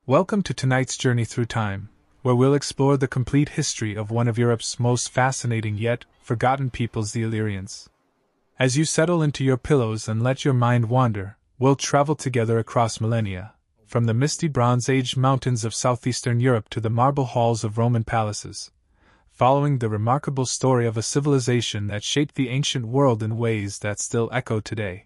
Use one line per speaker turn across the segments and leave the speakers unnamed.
Welcome to tonight's journey through time, where we'll explore the complete history of one of Europe's most fascinating yet forgotten peoples, the Illyrians. As you settle into your pillows and let your mind wander, we'll travel together across millennia, from the misty Bronze Age mountains of southeastern Europe to the marble halls of Roman palaces, following the remarkable story of a civilization that shaped the ancient world in ways that still echo today.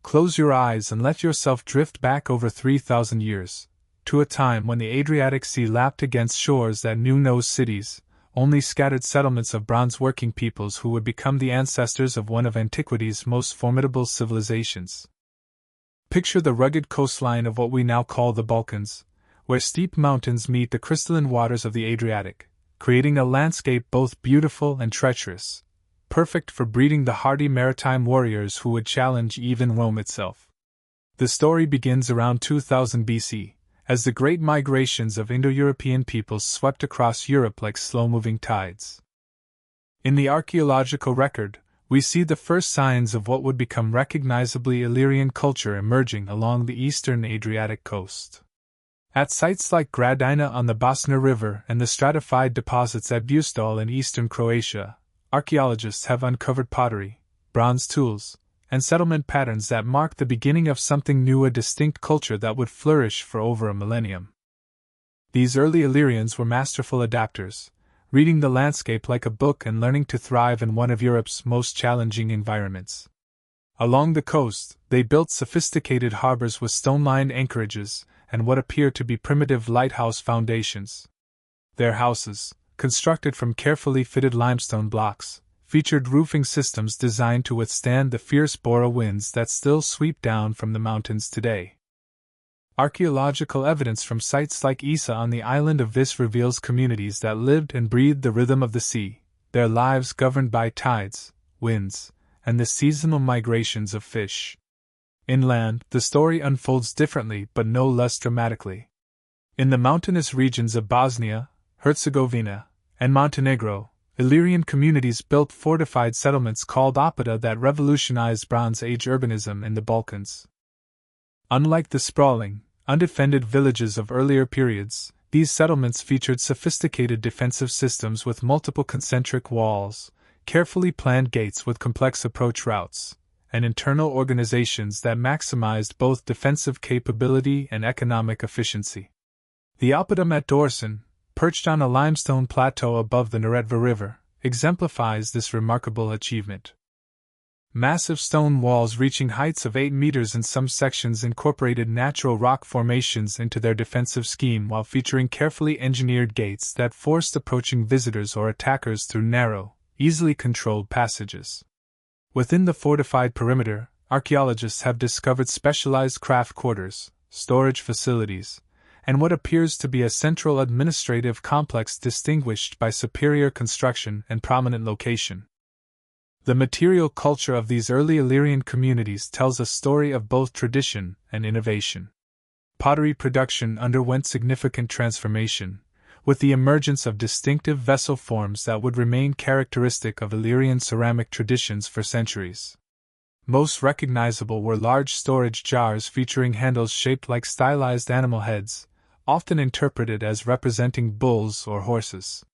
Close your eyes and let yourself drift back over 3,000 years, to a time when the Adriatic Sea lapped against shores that knew no cities, only scattered settlements of bronze working peoples who would become the ancestors of one of antiquity's most formidable civilizations. Picture the rugged coastline of what we now call the Balkans, where steep mountains meet the crystalline waters of the Adriatic, creating a landscape both beautiful and treacherous, perfect for breeding the hardy maritime warriors who would challenge even Rome itself. The story begins around 2000 BC, as the great migrations of Indo-European peoples swept across Europe like slow-moving tides. In the archaeological record, we see the first signs of what would become recognizably Illyrian culture emerging along the eastern Adriatic coast. At sites like Gradina on the Bosna River and the stratified deposits at Bustol in eastern Croatia, archaeologists have uncovered pottery, bronze tools, and settlement patterns that mark the beginning of something new, a distinct culture that would flourish for over a millennium. These early Illyrians were masterful adapters, reading the landscape like a book and learning to thrive in one of Europe's most challenging environments. Along the coast, they built sophisticated harbors with stone-lined anchorages and what appear to be primitive lighthouse foundations. Their houses, constructed from carefully fitted limestone blocks, featured roofing systems designed to withstand the fierce bora winds that still sweep down from the mountains today. Archaeological evidence from sites like Isa on the island of Vis reveals communities that lived and breathed the rhythm of the sea, their lives governed by tides, winds, and the seasonal migrations of fish. Inland, the story unfolds differently but no less dramatically. In the mountainous regions of Bosnia, Herzegovina, and Montenegro, Illyrian communities built fortified settlements called oppida that revolutionized Bronze Age urbanism in the Balkans. Unlike the sprawling, undefended villages of earlier periods, these settlements featured sophisticated defensive systems with multiple concentric walls, carefully planned gates with complex approach routes, and internal organizations that maximized both defensive capability and economic efficiency. The oppidum at Dorsen, perched on a limestone plateau above the Neretva River, exemplifies this remarkable achievement. Massive stone walls reaching heights of 8 meters in some sections incorporated natural rock formations into their defensive scheme while featuring carefully engineered gates that forced approaching visitors or attackers through narrow, easily controlled passages. Within the fortified perimeter, archaeologists have discovered specialized craft quarters, storage facilities, and what appears to be a central administrative complex distinguished by superior construction and prominent location. The material culture of these early Illyrian communities tells a story of both tradition and innovation. Pottery production underwent significant transformation, with the emergence of distinctive vessel forms that would remain characteristic of Illyrian ceramic traditions for centuries. Most recognizable were large storage jars featuring handles shaped like stylized animal heads, often interpreted as representing bulls or horses.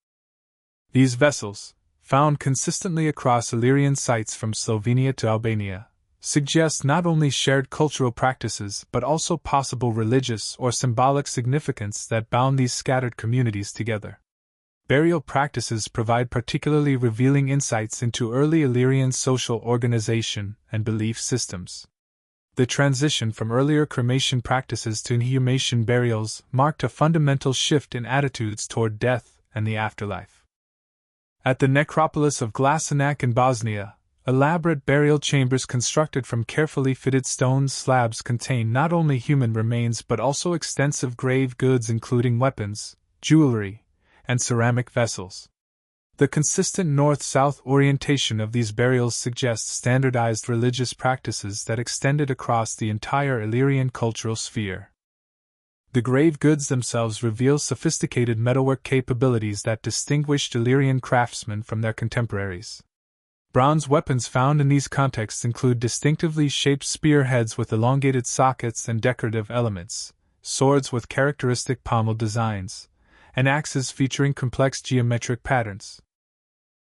These vessels, found consistently across Illyrian sites from Slovenia to Albania, suggest not only shared cultural practices but also possible religious or symbolic significance that bound these scattered communities together. Burial practices provide particularly revealing insights into early Illyrian social organization and belief systems. The transition from earlier cremation practices to inhumation burials marked a fundamental shift in attitudes toward death and the afterlife. At the necropolis of Glasenac in Bosnia, elaborate burial chambers constructed from carefully fitted stone slabs contain not only human remains but also extensive grave goods including weapons, jewelry, and ceramic vessels. The consistent north-south orientation of these burials suggests standardized religious practices that extended across the entire Illyrian cultural sphere. The grave goods themselves reveal sophisticated metalwork capabilities that distinguished Illyrian craftsmen from their contemporaries. Bronze weapons found in these contexts include distinctively shaped spearheads with elongated sockets and decorative elements, swords with characteristic pommel designs, and axes featuring complex geometric patterns.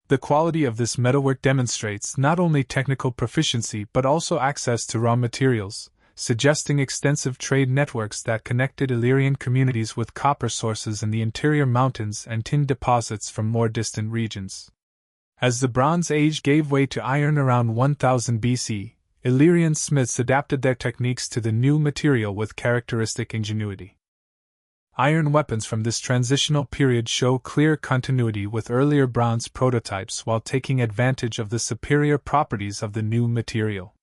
The quality of this metalwork demonstrates not only technical proficiency but also access to raw materials, suggesting extensive trade networks that connected Illyrian communities with copper sources in the interior mountains and tin deposits from more distant regions. As the Bronze Age gave way to iron around 1000 BC, Illyrian smiths adapted their techniques to the new material with characteristic ingenuity. Iron weapons from this transitional period show clear continuity with earlier bronze prototypes while taking advantage of the superior properties of the new material.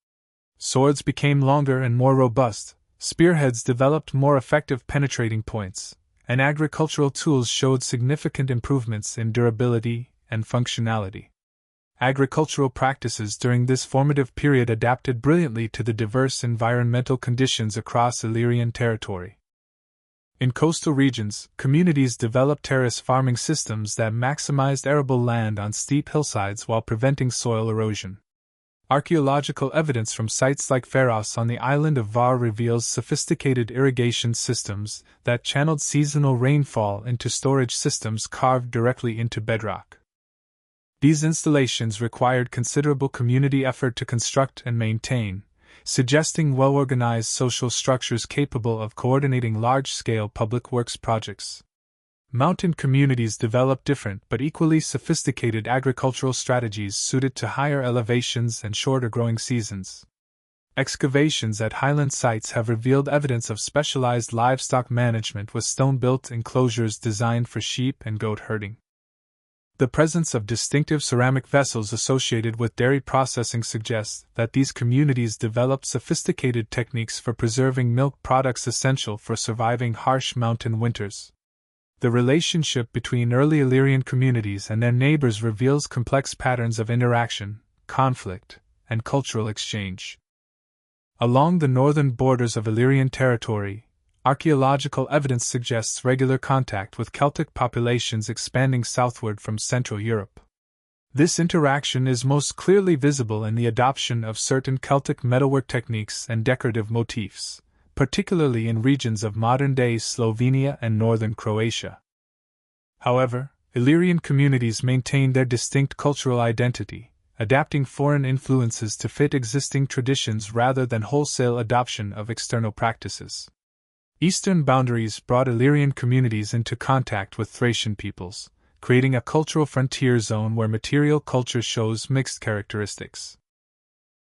Swords became longer and more robust, spearheads developed more effective penetrating points, and agricultural tools showed significant improvements in durability and functionality. Agricultural practices during this formative period adapted brilliantly to the diverse environmental conditions across Illyrian territory. In coastal regions, communities developed terrace farming systems that maximized arable land on steep hillsides while preventing soil erosion. Archaeological evidence from sites like Pharos on the island of Var reveals sophisticated irrigation systems that channeled seasonal rainfall into storage systems carved directly into bedrock. These installations required considerable community effort to construct and maintain, suggesting well-organized social structures capable of coordinating large-scale public works projects. Mountain communities developed different but equally sophisticated agricultural strategies suited to higher elevations and shorter growing seasons. Excavations at highland sites have revealed evidence of specialized livestock management with stone-built enclosures designed for sheep and goat herding. The presence of distinctive ceramic vessels associated with dairy processing suggests that these communities developed sophisticated techniques for preserving milk products essential for surviving harsh mountain winters. The relationship between early Illyrian communities and their neighbors reveals complex patterns of interaction, conflict, and cultural exchange. Along the northern borders of Illyrian territory, archaeological evidence suggests regular contact with Celtic populations expanding southward from Central Europe. This interaction is most clearly visible in the adoption of certain Celtic metalwork techniques and decorative motifs, particularly in regions of modern-day Slovenia and northern Croatia. However, Illyrian communities maintained their distinct cultural identity, adapting foreign influences to fit existing traditions rather than wholesale adoption of external practices. Eastern boundaries brought Illyrian communities into contact with Thracian peoples, creating a cultural frontier zone where material culture shows mixed characteristics.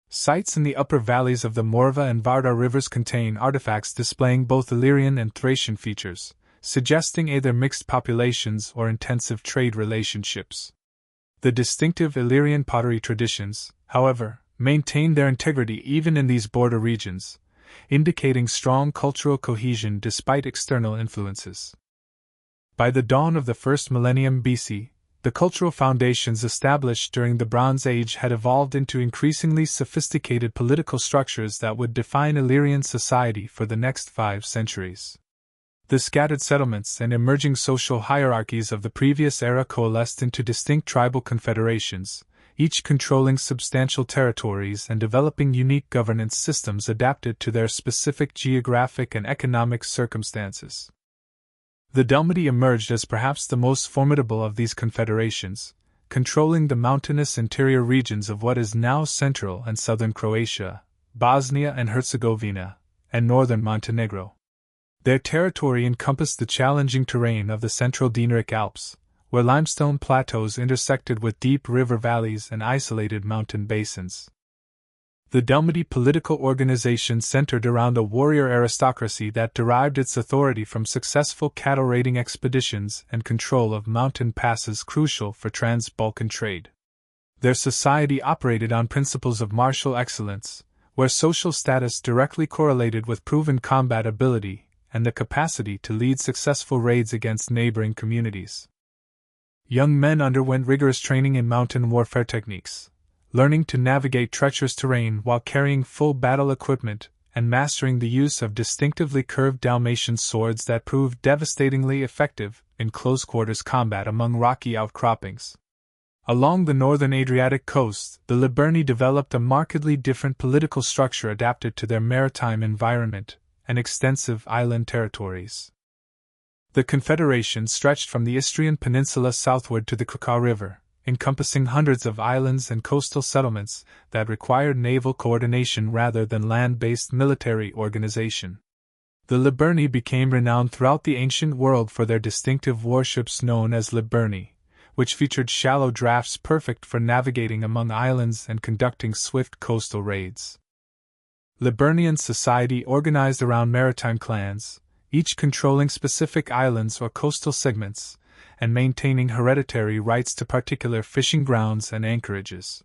Sites in the upper valleys of the Morva and Vardar rivers contain artifacts displaying both Illyrian and Thracian features, suggesting either mixed populations or intensive trade relationships. The distinctive Illyrian pottery traditions, however, maintained their integrity even in these border regions, indicating strong cultural cohesion despite external influences. By the dawn of the first millennium BC, the cultural foundations established during the Bronze Age had evolved into increasingly sophisticated political structures that would define Illyrian society for the next 5 centuries. The scattered settlements and emerging social hierarchies of the previous era coalesced into distinct tribal confederations, each controlling substantial territories and developing unique governance systems adapted to their specific geographic and economic circumstances. The Dalmati emerged as perhaps the most formidable of these confederations, controlling the mountainous interior regions of what is now central and southern Croatia, Bosnia and Herzegovina, and northern Montenegro. Their territory encompassed the challenging terrain of the central Dinaric Alps, where limestone plateaus intersected with deep river valleys and isolated mountain basins. The Dalmati political organization centered around a warrior aristocracy that derived its authority from successful cattle raiding expeditions and control of mountain passes crucial for trans-Balkan trade. Their society operated on principles of martial excellence, where social status directly correlated with proven combat ability and the capacity to lead successful raids against neighboring communities. Young men underwent rigorous training in mountain warfare techniques, learning to navigate treacherous terrain while carrying full battle equipment and mastering the use of distinctively curved Dalmatian swords that proved devastatingly effective in close-quarters combat among rocky outcroppings. Along the northern Adriatic coast, the Liburni developed a markedly different political structure adapted to their maritime environment, and extensive island territories. The Confederation stretched from the Istrian Peninsula southward to the Krakau River, encompassing hundreds of islands and coastal settlements that required naval coordination rather than land-based military organization. The Liburni became renowned throughout the ancient world for their distinctive warships known as Liburni, which featured shallow drafts perfect for navigating among islands and conducting swift coastal raids. Liburnian society organized around maritime clans, each controlling specific islands or coastal segments, and maintaining hereditary rights to particular fishing grounds and anchorages.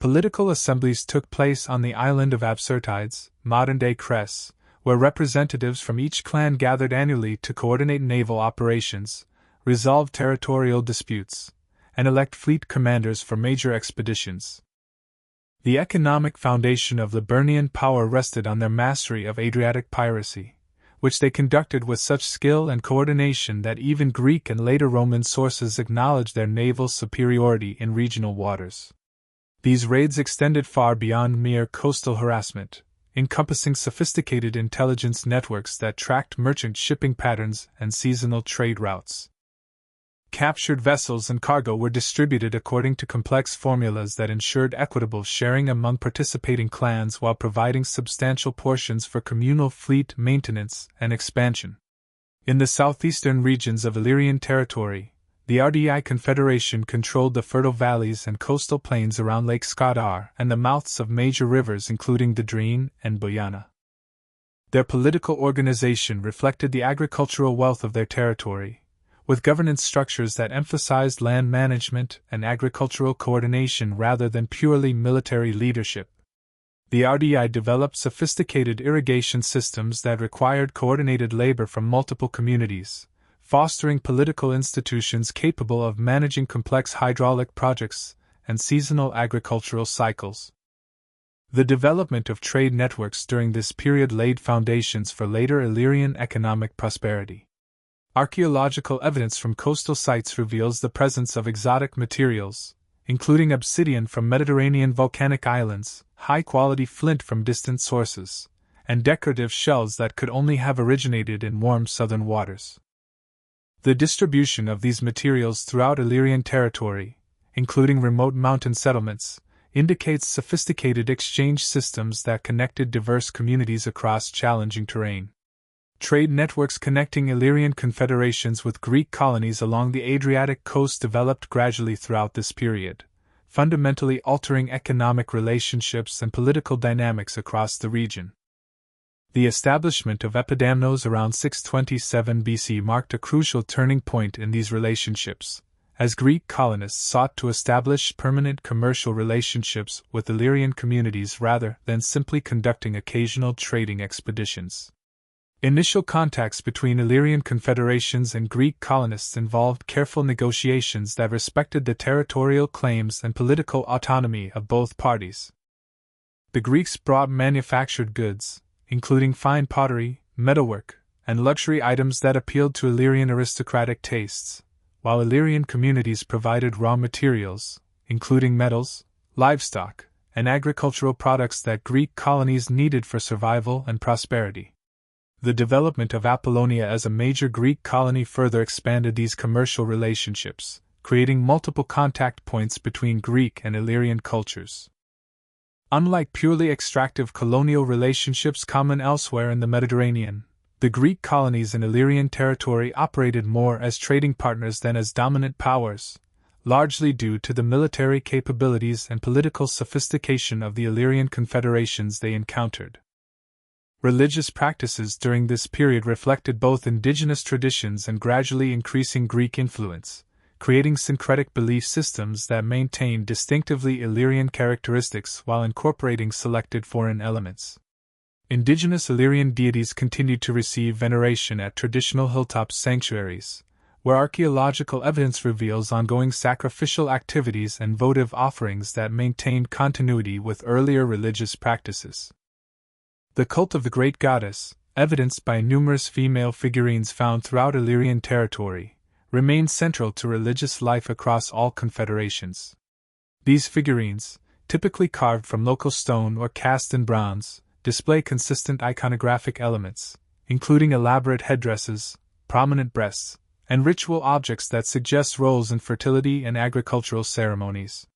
Political assemblies took place on the island of Absirtides, modern-day Cress, where representatives from each clan gathered annually to coordinate naval operations, resolve territorial disputes, and elect fleet commanders for major expeditions. The economic foundation of Liburnian power rested on their mastery of Adriatic piracy, which they conducted with such skill and coordination that even Greek and later Roman sources acknowledged their naval superiority in regional waters. These raids extended far beyond mere coastal harassment, encompassing sophisticated intelligence networks that tracked merchant shipping patterns and seasonal trade routes. Captured vessels and cargo were distributed according to complex formulas that ensured equitable sharing among participating clans while providing substantial portions for communal fleet maintenance and expansion. In the southeastern regions of Illyrian territory, the RDI Confederation controlled the fertile valleys and coastal plains around Lake Skadar and the mouths of major rivers including the Drine and Bojana. Their political organization reflected the agricultural wealth of their territory, with governance structures that emphasized land management and agricultural coordination rather than purely military leadership. The RDI developed sophisticated irrigation systems that required coordinated labor from multiple communities, fostering political institutions capable of managing complex hydraulic projects and seasonal agricultural cycles. The development of trade networks during this period laid foundations for later Illyrian economic prosperity. Archaeological evidence from coastal sites reveals the presence of exotic materials, including obsidian from Mediterranean volcanic islands, high-quality flint from distant sources, and decorative shells that could only have originated in warm southern waters. The distribution of these materials throughout Illyrian territory, including remote mountain settlements, indicates sophisticated exchange systems that connected diverse communities across challenging terrain. Trade networks connecting Illyrian confederations with Greek colonies along the Adriatic coast developed gradually throughout this period, fundamentally altering economic relationships and political dynamics across the region. The establishment of Epidamnos around 627 BC marked a crucial turning point in these relationships, as Greek colonists sought to establish permanent commercial relationships with Illyrian communities rather than simply conducting occasional trading expeditions. Initial contacts between Illyrian confederations and Greek colonists involved careful negotiations that respected the territorial claims and political autonomy of both parties. The Greeks brought manufactured goods, including fine pottery, metalwork, and luxury items that appealed to Illyrian aristocratic tastes, while Illyrian communities provided raw materials, including metals, livestock, and agricultural products that Greek colonies needed for survival and prosperity. The development of Apollonia as a major Greek colony further expanded these commercial relationships, creating multiple contact points between Greek and Illyrian cultures. Unlike purely extractive colonial relationships common elsewhere in the Mediterranean, the Greek colonies in Illyrian territory operated more as trading partners than as dominant powers, largely due to the military capabilities and political sophistication of the Illyrian confederations they encountered. Religious practices during this period reflected both indigenous traditions and gradually increasing Greek influence, creating syncretic belief systems that maintained distinctively Illyrian characteristics while incorporating selected foreign elements. Indigenous Illyrian deities continued to receive veneration at traditional hilltop sanctuaries, where archaeological evidence reveals ongoing sacrificial activities and votive offerings that maintained continuity with earlier religious practices. The cult of the great goddess, evidenced by numerous female figurines found throughout Illyrian territory, remained central to religious life across all confederations. These figurines, typically carved from local stone or cast in bronze, display consistent iconographic elements, including elaborate headdresses, prominent breasts, and ritual objects that suggest roles in fertility and agricultural ceremonies.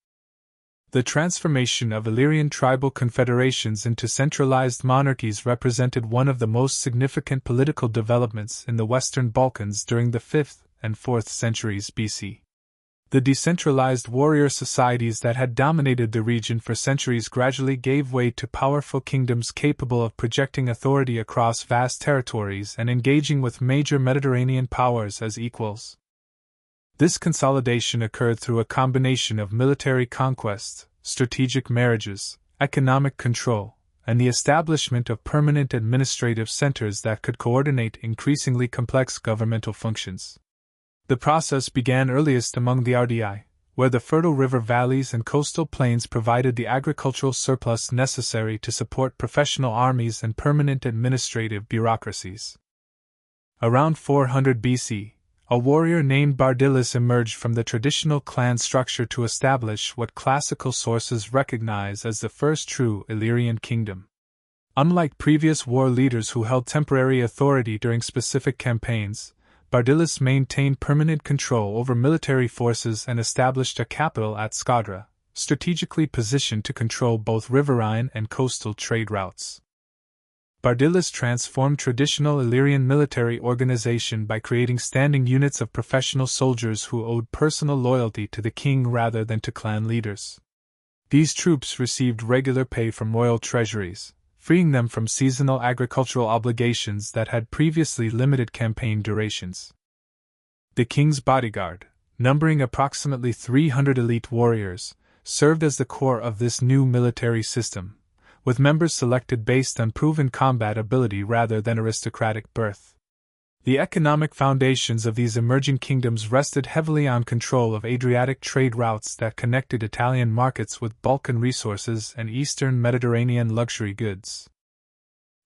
The transformation of Illyrian tribal confederations into centralized monarchies represented one of the most significant political developments in the Western Balkans during the 5th and 4th centuries BC. The decentralized warrior societies that had dominated the region for centuries gradually gave way to powerful kingdoms capable of projecting authority across vast territories and engaging with major Mediterranean powers as equals. This consolidation occurred through a combination of military conquest, strategic marriages, economic control, and the establishment of permanent administrative centers that could coordinate increasingly complex governmental functions. The process began earliest among the Ardii, where the fertile river valleys and coastal plains provided the agricultural surplus necessary to support professional armies and permanent administrative bureaucracies. Around 400 BC, a warrior named Bardyllis emerged from the traditional clan structure to establish what classical sources recognize as the first true Illyrian kingdom. Unlike previous war leaders who held temporary authority during specific campaigns, Bardyllis maintained permanent control over military forces and established a capital at Skadra, strategically positioned to control both riverine and coastal trade routes. Bardyllis transformed traditional Illyrian military organization by creating standing units of professional soldiers who owed personal loyalty to the king rather than to clan leaders. These troops received regular pay from royal treasuries, freeing them from seasonal agricultural obligations that had previously limited campaign durations. The king's bodyguard, numbering approximately 300 elite warriors, served as the core of this new military system, with members selected based on proven combat ability rather than aristocratic birth. The economic foundations of these emerging kingdoms rested heavily on control of Adriatic trade routes that connected Italian markets with Balkan resources and Eastern Mediterranean luxury goods.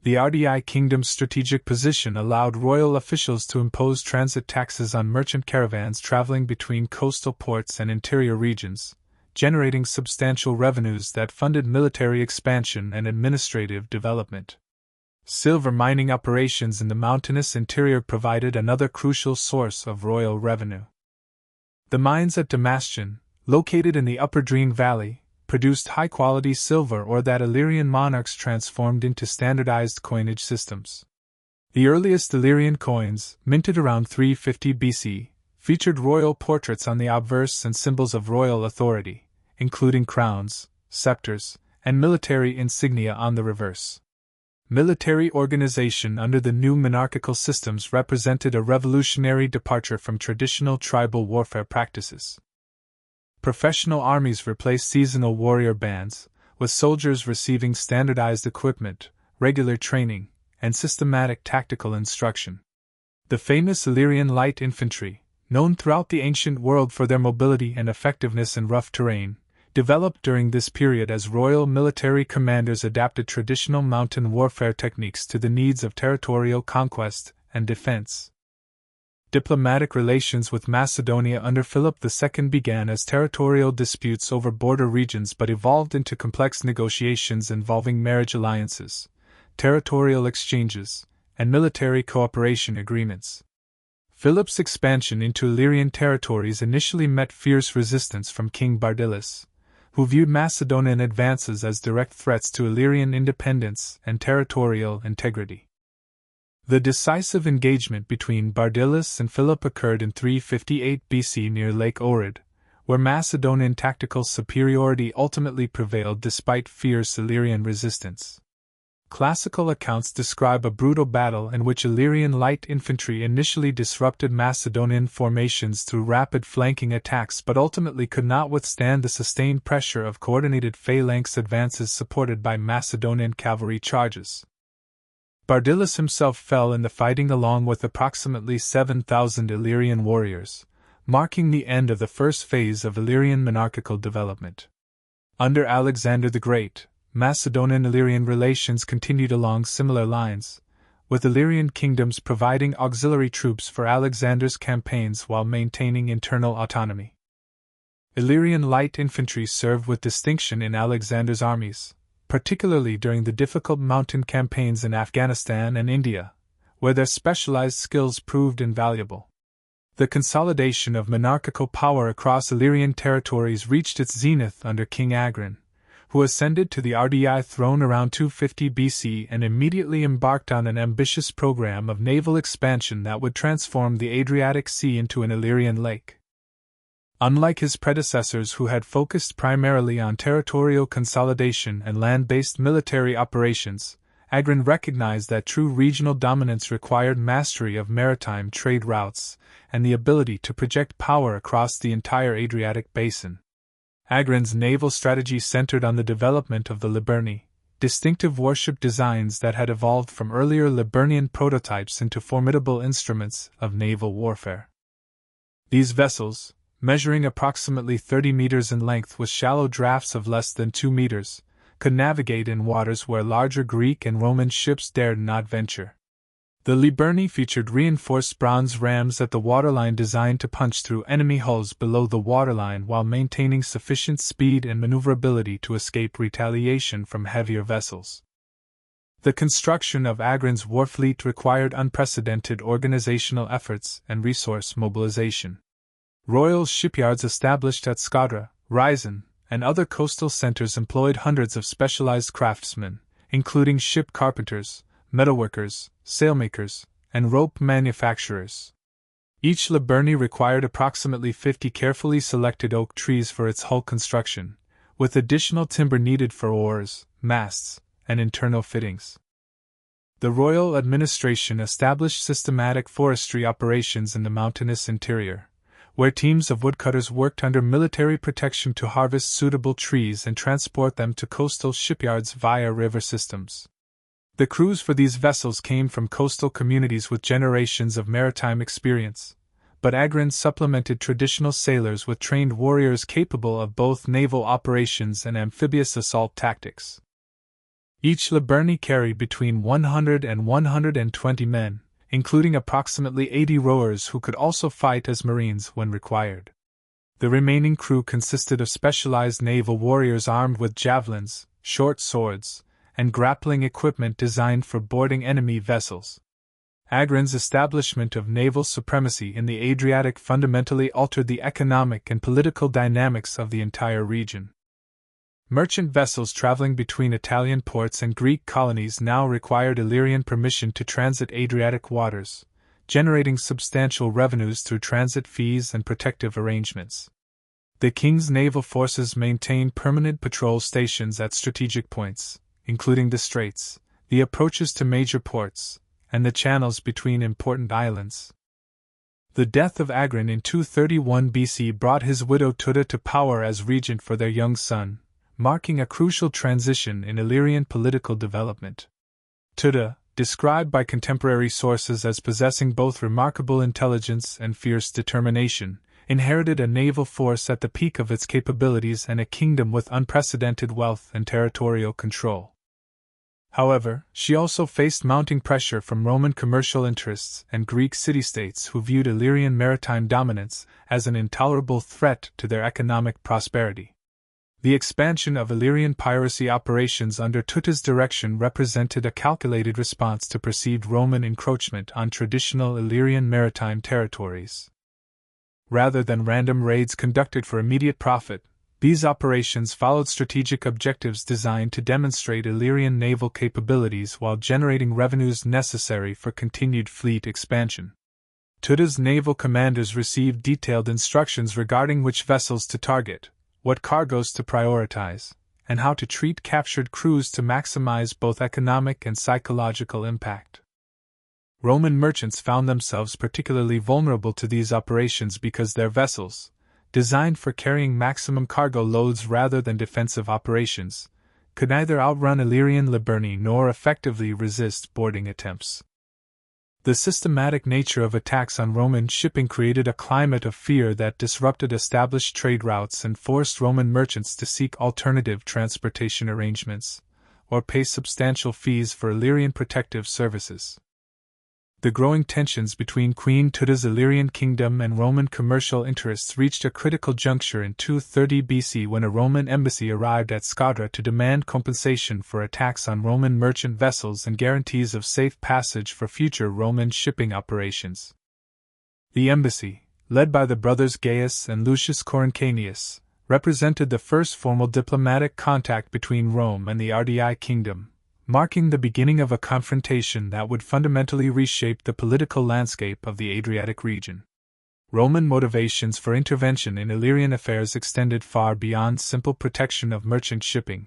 The Ardii kingdom's strategic position allowed royal officials to impose transit taxes on merchant caravans traveling between coastal ports and interior regions, generating substantial revenues that funded military expansion and administrative development. Silver mining operations in the mountainous interior provided another crucial source of royal revenue. The mines at Damascene, located in the Upper Drine Valley, produced high-quality silver ore that Illyrian monarchs transformed into standardized coinage systems. The earliest Illyrian coins, minted around 350 BC, featured royal portraits on the obverse and symbols of royal authority, including crowns, scepters, and military insignia on the reverse. Military organization under the new monarchical systems represented a revolutionary departure from traditional tribal warfare practices. Professional armies replaced seasonal warrior bands, with soldiers receiving standardized equipment, regular training, and systematic tactical instruction. The famous Illyrian light infantry, known throughout the ancient world for their mobility and effectiveness in rough terrain, developed during this period as royal military commanders adapted traditional mountain warfare techniques to the needs of territorial conquest and defense. Diplomatic relations with Macedonia under Philip II began as territorial disputes over border regions but evolved into complex negotiations involving marriage alliances, territorial exchanges, and military cooperation agreements. Philip's expansion into Illyrian territories initially met fierce resistance from King Bardyllis, who viewed Macedonian advances as direct threats to Illyrian independence and territorial integrity. The decisive engagement between Bardyllis and Philip occurred in 358 BC near Lake Ohrid, where Macedonian tactical superiority ultimately prevailed despite fierce Illyrian resistance. Classical accounts describe a brutal battle in which Illyrian light infantry initially disrupted Macedonian formations through rapid flanking attacks but ultimately could not withstand the sustained pressure of coordinated phalanx advances supported by Macedonian cavalry charges. Bardyllis himself fell in the fighting along with approximately 7,000 Illyrian warriors, marking the end of the first phase of Illyrian monarchical development. Under Alexander the Great, Macedonian-Illyrian relations continued along similar lines, with Illyrian kingdoms providing auxiliary troops for Alexander's campaigns while maintaining internal autonomy. Illyrian light infantry served with distinction in Alexander's armies, particularly during the difficult mountain campaigns in Afghanistan and India, where their specialized skills proved invaluable. The consolidation of monarchical power across Illyrian territories reached its zenith under King Agrin, who ascended to the RDI throne around 250 BC and immediately embarked on an ambitious program of naval expansion that would transform the Adriatic Sea into an Illyrian lake. Unlike his predecessors who had focused primarily on territorial consolidation and land-based military operations, Agrin recognized that true regional dominance required mastery of maritime trade routes and the ability to project power across the entire Adriatic basin. Agrin's naval strategy centered on the development of the Liburni, distinctive warship designs that had evolved from earlier Liburnian prototypes into formidable instruments of naval warfare. These vessels, measuring approximately 30 meters in length with shallow drafts of less than 2 meters, could navigate in waters where larger Greek and Roman ships dared not venture. The Liburni featured reinforced bronze rams at the waterline designed to punch through enemy hulls below the waterline while maintaining sufficient speed and maneuverability to escape retaliation from heavier vessels. The construction of Agrin's war fleet required unprecedented organizational efforts and resource mobilization. Royal shipyards established at Skadra, Ryazan, and other coastal centers employed hundreds of specialized craftsmen, including ship carpenters, metalworkers, sailmakers, and rope manufacturers. Each Liburni required approximately 50 carefully selected oak trees for its hull construction, with additional timber needed for oars, masts, and internal fittings. The royal administration established systematic forestry operations in the mountainous interior, where teams of woodcutters worked under military protection to harvest suitable trees and transport them to coastal shipyards via river systems. The crews for these vessels came from coastal communities with generations of maritime experience, but Agrin supplemented traditional sailors with trained warriors capable of both naval operations and amphibious assault tactics. Each Liburni carried between 100 and 120 men, including approximately 80 rowers who could also fight as marines when required. The remaining crew consisted of specialized naval warriors armed with javelins, short swords, and grappling equipment designed for boarding enemy vessels. Agrin's establishment of naval supremacy in the Adriatic fundamentally altered the economic and political dynamics of the entire region. Merchant vessels traveling between Italian ports and Greek colonies now required Illyrian permission to transit Adriatic waters, generating substantial revenues through transit fees and protective arrangements. The king's naval forces maintained permanent patrol stations at strategic points, including the straits, the approaches to major ports, and the channels between important islands. The death of Agrin in 231 BC brought his widow Tuda to power as regent for their young son, marking a crucial transition in Illyrian political development. Tuda, described by contemporary sources as possessing both remarkable intelligence and fierce determination, inherited a naval force at the peak of its capabilities and a kingdom with unprecedented wealth and territorial control. However, she also faced mounting pressure from Roman commercial interests and Greek city-states who viewed Illyrian maritime dominance as an intolerable threat to their economic prosperity. The expansion of Illyrian piracy operations under Tuda's direction represented a calculated response to perceived Roman encroachment on traditional Illyrian maritime territories. Rather than random raids conducted for immediate profit, these operations followed strategic objectives designed to demonstrate Illyrian naval capabilities while generating revenues necessary for continued fleet expansion. Tuda's naval commanders received detailed instructions regarding which vessels to target, what cargoes to prioritize, and how to treat captured crews to maximize both economic and psychological impact. Roman merchants found themselves particularly vulnerable to these operations because their vessels, designed for carrying maximum cargo loads rather than defensive operations, could neither outrun Illyrian Liburni nor effectively resist boarding attempts. The systematic nature of attacks on Roman shipping created a climate of fear that disrupted established trade routes and forced Roman merchants to seek alternative transportation arrangements, or pay substantial fees for Illyrian protective services. The growing tensions between Queen Tuda's Illyrian kingdom and Roman commercial interests reached a critical juncture in 230 BC when a Roman embassy arrived at Scadra to demand compensation for attacks on Roman merchant vessels and guarantees of safe passage for future Roman shipping operations. The embassy, led by the brothers Gaius and Lucius Coruncanius, represented the first formal diplomatic contact between Rome and the Ardii kingdom, marking the beginning of a confrontation that would fundamentally reshape the political landscape of the Adriatic region. Roman motivations for intervention in Illyrian affairs extended far beyond simple protection of merchant shipping,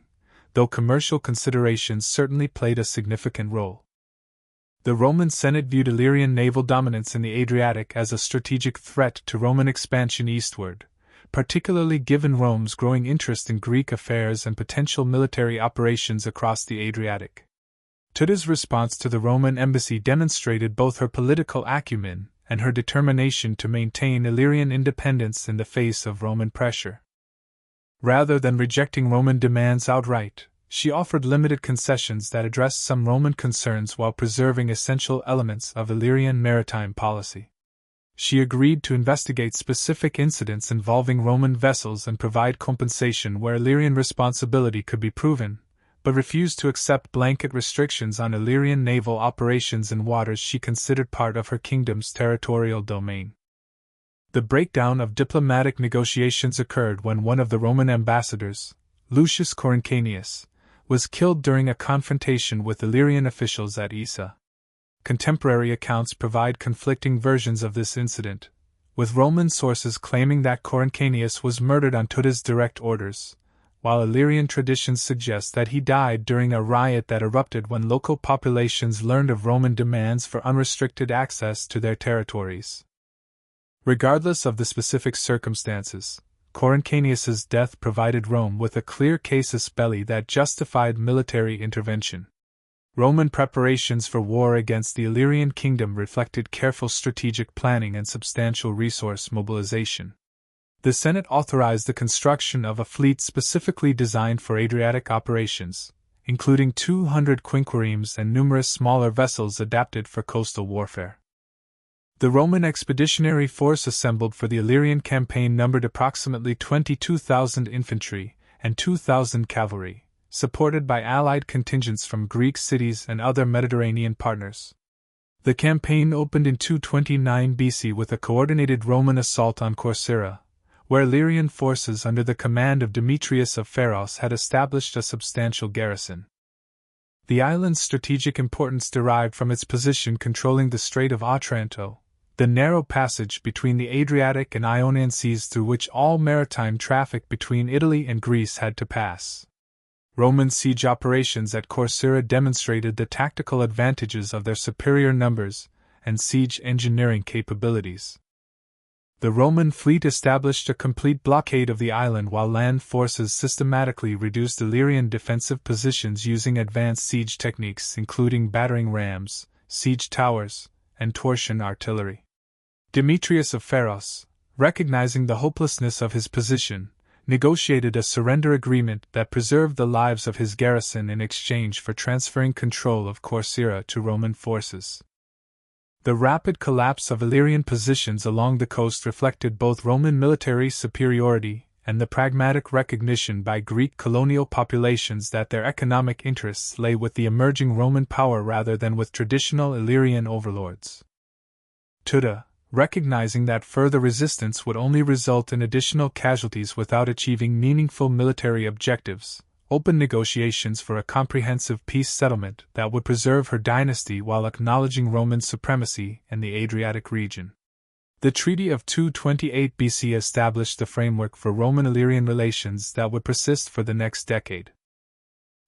though commercial considerations certainly played a significant role. The Roman Senate viewed Illyrian naval dominance in the Adriatic as a strategic threat to Roman expansion eastward, particularly given Rome's growing interest in Greek affairs and potential military operations across the Adriatic. Tuda's response to the Roman embassy demonstrated both her political acumen and her determination to maintain Illyrian independence in the face of Roman pressure. Rather than rejecting Roman demands outright, she offered limited concessions that addressed some Roman concerns while preserving essential elements of Illyrian maritime policy. She agreed to investigate specific incidents involving Roman vessels and provide compensation where Illyrian responsibility could be proven, but refused to accept blanket restrictions on Illyrian naval operations in waters she considered part of her kingdom's territorial domain. The breakdown of diplomatic negotiations occurred when one of the Roman ambassadors, Lucius Coruncanius, was killed during a confrontation with Illyrian officials at Issa. Contemporary accounts provide conflicting versions of this incident, with Roman sources claiming that Coruncanius was murdered on Tuda's direct orders, while Illyrian traditions suggest that he died during a riot that erupted when local populations learned of Roman demands for unrestricted access to their territories. Regardless of the specific circumstances, Coruncanius's death provided Rome with a clear casus belli that justified military intervention. Roman preparations for war against the Illyrian kingdom reflected careful strategic planning and substantial resource mobilization. The Senate authorized the construction of a fleet specifically designed for Adriatic operations, including 200 quinquiremes and numerous smaller vessels adapted for coastal warfare. The Roman expeditionary force assembled for the Illyrian campaign numbered approximately 22,000 infantry and 2,000 cavalry, supported by allied contingents from Greek cities and other Mediterranean partners. The campaign opened in 229 BC with a coordinated Roman assault on Corcyra, where Illyrian forces under the command of Demetrius of Pharos had established a substantial garrison. The island's strategic importance derived from its position controlling the Strait of Otranto, the narrow passage between the Adriatic and Ionian seas through which all maritime traffic between Italy and Greece had to pass. Roman siege operations at Corcyra demonstrated the tactical advantages of their superior numbers and siege engineering capabilities. The Roman fleet established a complete blockade of the island while land forces systematically reduced Illyrian defensive positions using advanced siege techniques including battering rams, siege towers, and torsion artillery. Demetrius of Pharos, recognizing the hopelessness of his position, negotiated a surrender agreement that preserved the lives of his garrison in exchange for transferring control of Corcyra to Roman forces. The rapid collapse of Illyrian positions along the coast reflected both Roman military superiority and the pragmatic recognition by Greek colonial populations that their economic interests lay with the emerging Roman power rather than with traditional Illyrian overlords. Tuda, recognizing that further resistance would only result in additional casualties without achieving meaningful military objectives, opened negotiations for a comprehensive peace settlement that would preserve her dynasty while acknowledging Roman supremacy in the Adriatic region. The Treaty of 228 BC established the framework for Roman-Illyrian relations that would persist for the next decade.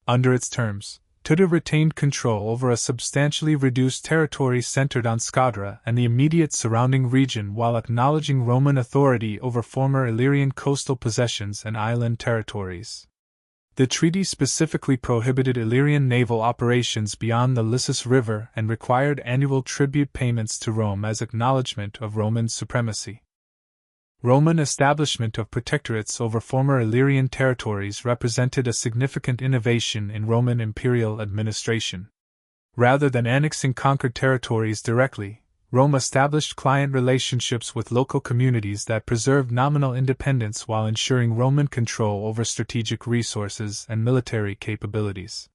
Under its terms, Tuda retained control over a substantially reduced territory centered on Scadra and the immediate surrounding region while acknowledging Roman authority over former Illyrian coastal possessions and island territories. The treaty specifically prohibited Illyrian naval operations beyond the Lissus River and required annual tribute payments to Rome as acknowledgement of Roman supremacy. Roman establishment of protectorates over former Illyrian territories represented a significant innovation in Roman imperial administration. Rather than annexing conquered territories directly, Rome established client relationships with local communities that preserved nominal independence while ensuring Roman control over strategic resources and military capabilities.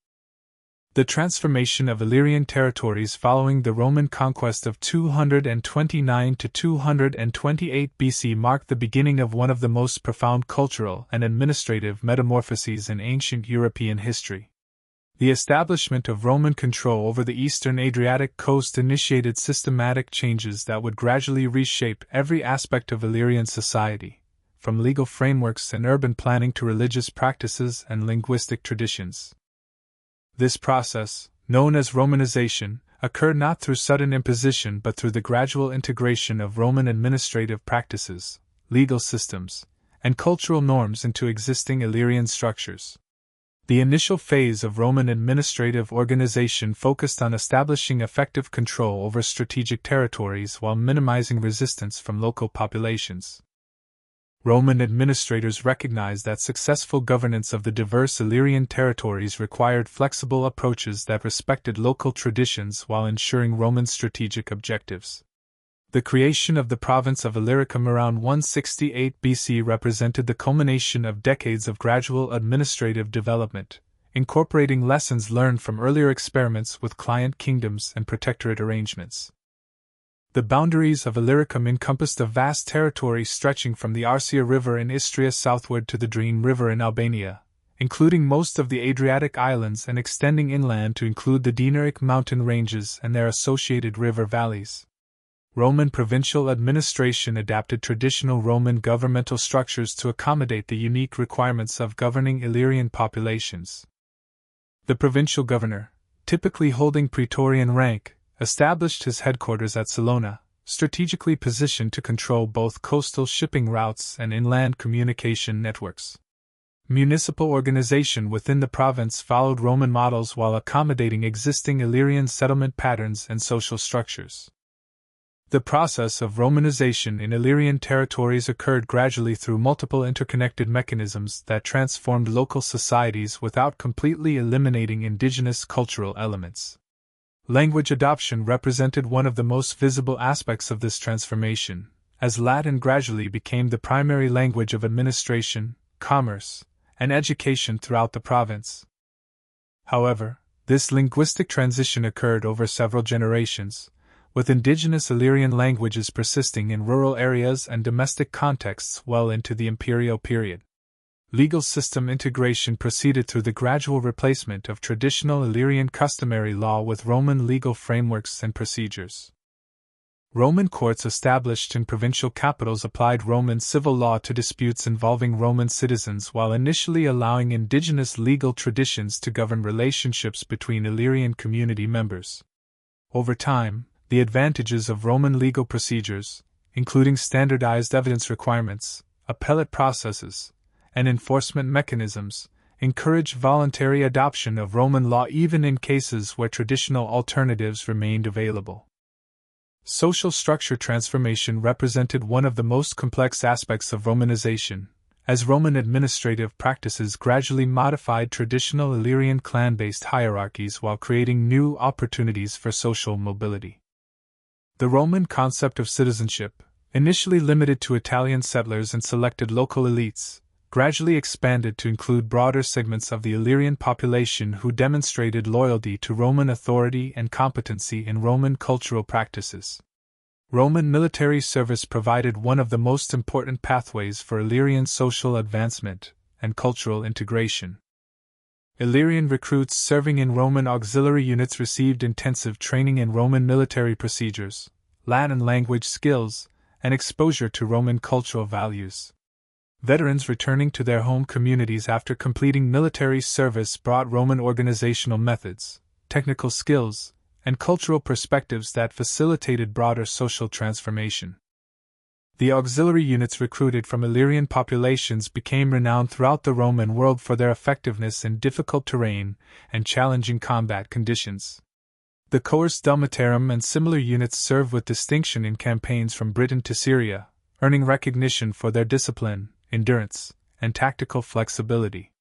The transformation of Illyrian territories following the Roman conquest of 229 to 228 BC marked the beginning of one of the most profound cultural and administrative metamorphoses in ancient European history. The establishment of Roman control over the eastern Adriatic coast initiated systematic changes that would gradually reshape every aspect of Illyrian society, from legal frameworks and urban planning to religious practices and linguistic traditions. This process, known as Romanization, occurred not through sudden imposition but through the gradual integration of Roman administrative practices, legal systems, and cultural norms into existing Illyrian structures. The initial phase of Roman administrative organization focused on establishing effective control over strategic territories while minimizing resistance from local populations. Roman administrators recognized that successful governance of the diverse Illyrian territories required flexible approaches that respected local traditions while ensuring Roman strategic objectives. The creation of the province of Illyricum around 168 BC represented the culmination of decades of gradual administrative development, incorporating lessons learned from earlier experiments with client kingdoms and protectorate arrangements. The boundaries of Illyricum encompassed a vast territory stretching from the Arsia River in Istria southward to the Drine River in Albania, including most of the Adriatic islands and extending inland to include the Dinaric mountain ranges and their associated river valleys. Roman provincial administration adapted traditional Roman governmental structures to accommodate the unique requirements of governing Illyrian populations. The provincial governor, typically holding praetorian rank, established his headquarters at Salona, strategically positioned to control both coastal shipping routes and inland communication networks. Municipal organization within the province followed Roman models while accommodating existing Illyrian settlement patterns and social structures. The process of Romanization in Illyrian territories occurred gradually through multiple interconnected mechanisms that transformed local societies without completely eliminating indigenous cultural elements. Language adoption represented one of the most visible aspects of this transformation, as Latin gradually became the primary language of administration, commerce, and education throughout the province. However, this linguistic transition occurred over several generations, with indigenous Illyrian languages persisting in rural areas and domestic contexts well into the imperial period. Legal system integration proceeded through the gradual replacement of traditional Illyrian customary law with Roman legal frameworks and procedures. Roman courts established in provincial capitals applied Roman civil law to disputes involving Roman citizens while initially allowing indigenous legal traditions to govern relationships between Illyrian community members. Over time, the advantages of Roman legal procedures, including standardized evidence requirements, appellate processes, and enforcement mechanisms, encouraged voluntary adoption of Roman law even in cases where traditional alternatives remained available. Social structure transformation represented one of the most complex aspects of Romanization, as Roman administrative practices gradually modified traditional Illyrian clan-based hierarchies while creating new opportunities for social mobility. The Roman concept of citizenship, initially limited to Italian settlers and selected local elites, gradually expanded to include broader segments of the Illyrian population who demonstrated loyalty to Roman authority and competency in Roman cultural practices. Roman military service provided one of the most important pathways for Illyrian social advancement and cultural integration. Illyrian recruits serving in Roman auxiliary units received intensive training in Roman military procedures, Latin language skills, and exposure to Roman cultural values. Veterans returning to their home communities after completing military service brought Roman organizational methods, technical skills, and cultural perspectives that facilitated broader social transformation. The auxiliary units recruited from Illyrian populations became renowned throughout the Roman world for their effectiveness in difficult terrain and challenging combat conditions. The cohors Delmatarum and similar units served with distinction in campaigns from Britain to Syria, earning recognition for their discipline, endurance, and tactical flexibility.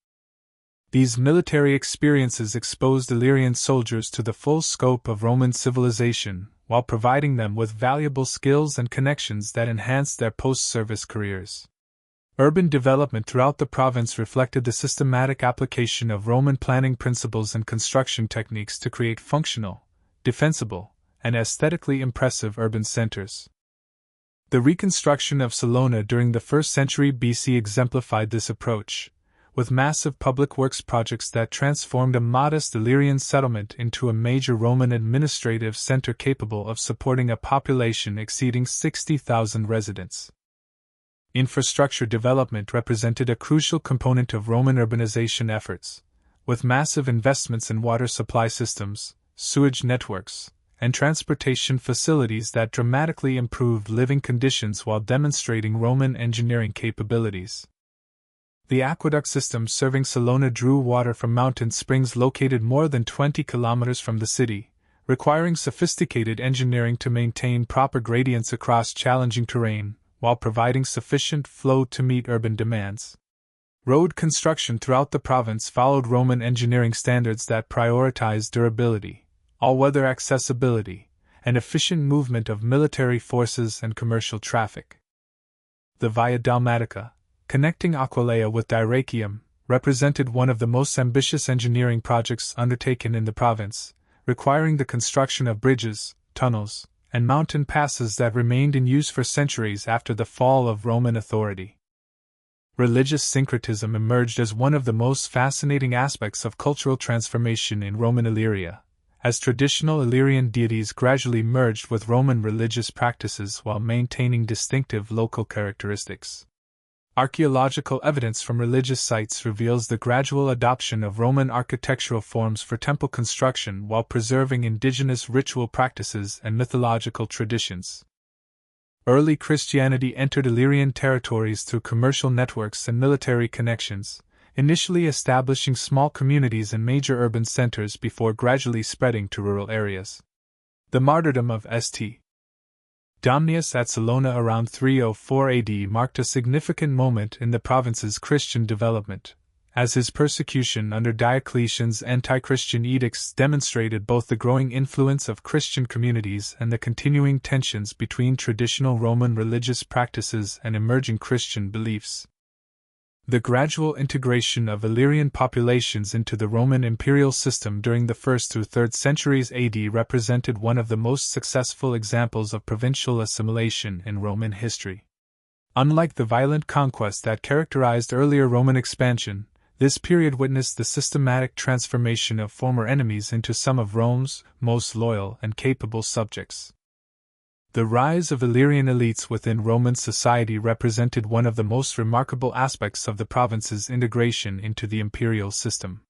These military experiences exposed Illyrian soldiers to the full scope of Roman civilization, while providing them with valuable skills and connections that enhanced their post-service careers. Urban development throughout the province reflected the systematic application of Roman planning principles and construction techniques to create functional, defensible, and aesthetically impressive urban centers. The reconstruction of Salona during the 1st century BC exemplified this approach, with massive public works projects that transformed a modest Illyrian settlement into a major Roman administrative center capable of supporting a population exceeding 60,000 residents. Infrastructure development represented a crucial component of Roman urbanization efforts, with massive investments in water supply systems, sewage networks, and transportation facilities that dramatically improved living conditions while demonstrating Roman engineering capabilities. The aqueduct system serving Salona drew water from mountain springs located more than 20 kilometers from the city, requiring sophisticated engineering to maintain proper gradients across challenging terrain, while providing sufficient flow to meet urban demands. Road construction throughout the province followed Roman engineering standards that prioritized durability, all-weather accessibility, and efficient movement of military forces and commercial traffic. The Via Dalmatica, connecting Aquileia with Dyrrhachium, represented one of the most ambitious engineering projects undertaken in the province, requiring the construction of bridges, tunnels, and mountain passes that remained in use for centuries after the fall of Roman authority. Religious syncretism emerged as one of the most fascinating aspects of cultural transformation in Roman Illyria, as traditional Illyrian deities gradually merged with Roman religious practices while maintaining distinctive local characteristics. Archaeological evidence from religious sites reveals the gradual adoption of Roman architectural forms for temple construction while preserving indigenous ritual practices and mythological traditions. Early Christianity entered Illyrian territories through commercial networks and military connections, initially establishing small communities in major urban centers before gradually spreading to rural areas. The martyrdom of St. Domnius at Salona around 304 AD marked a significant moment in the province's Christian development, as his persecution under Diocletian's anti-Christian edicts demonstrated both the growing influence of Christian communities and the continuing tensions between traditional Roman religious practices and emerging Christian beliefs. The gradual integration of Illyrian populations into the Roman imperial system during the 1st through 3rd centuries AD represented one of the most successful examples of provincial assimilation in Roman history. Unlike the violent conquest that characterized earlier Roman expansion, this period witnessed the systematic transformation of former enemies into some of Rome's most loyal and capable subjects. The rise of Illyrian elites within Roman society represented one of the most remarkable aspects of the province's integration into the imperial system.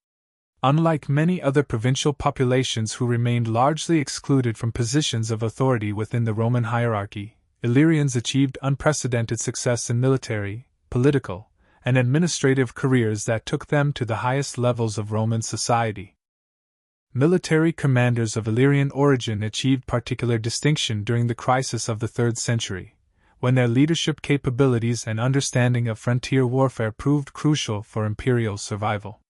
Unlike many other provincial populations who remained largely excluded from positions of authority within the Roman hierarchy, Illyrians achieved unprecedented success in military, political, and administrative careers that took them to the highest levels of Roman society. Military commanders of Illyrian origin achieved particular distinction during the crisis of the 3rd century, when their leadership capabilities and understanding of frontier warfare proved crucial for imperial survival.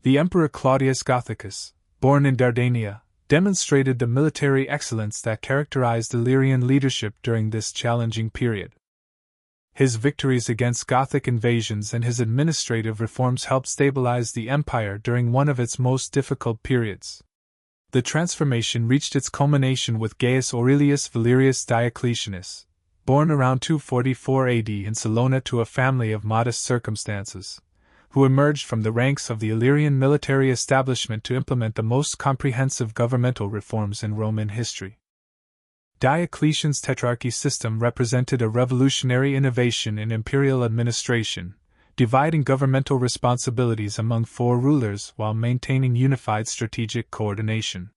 The Emperor Claudius Gothicus, born in Dardania, demonstrated the military excellence that characterized Illyrian leadership during this challenging period. His victories against Gothic invasions and his administrative reforms helped stabilize the empire during one of its most difficult periods. The transformation reached its culmination with Gaius Aurelius Valerius Diocletianus, born around 244 AD in Salona to a family of modest circumstances, who emerged from the ranks of the Illyrian military establishment to implement the most comprehensive governmental reforms in Roman history. Diocletian's tetrarchy system represented a revolutionary innovation in imperial administration, dividing governmental responsibilities among 4 rulers while maintaining unified strategic coordination.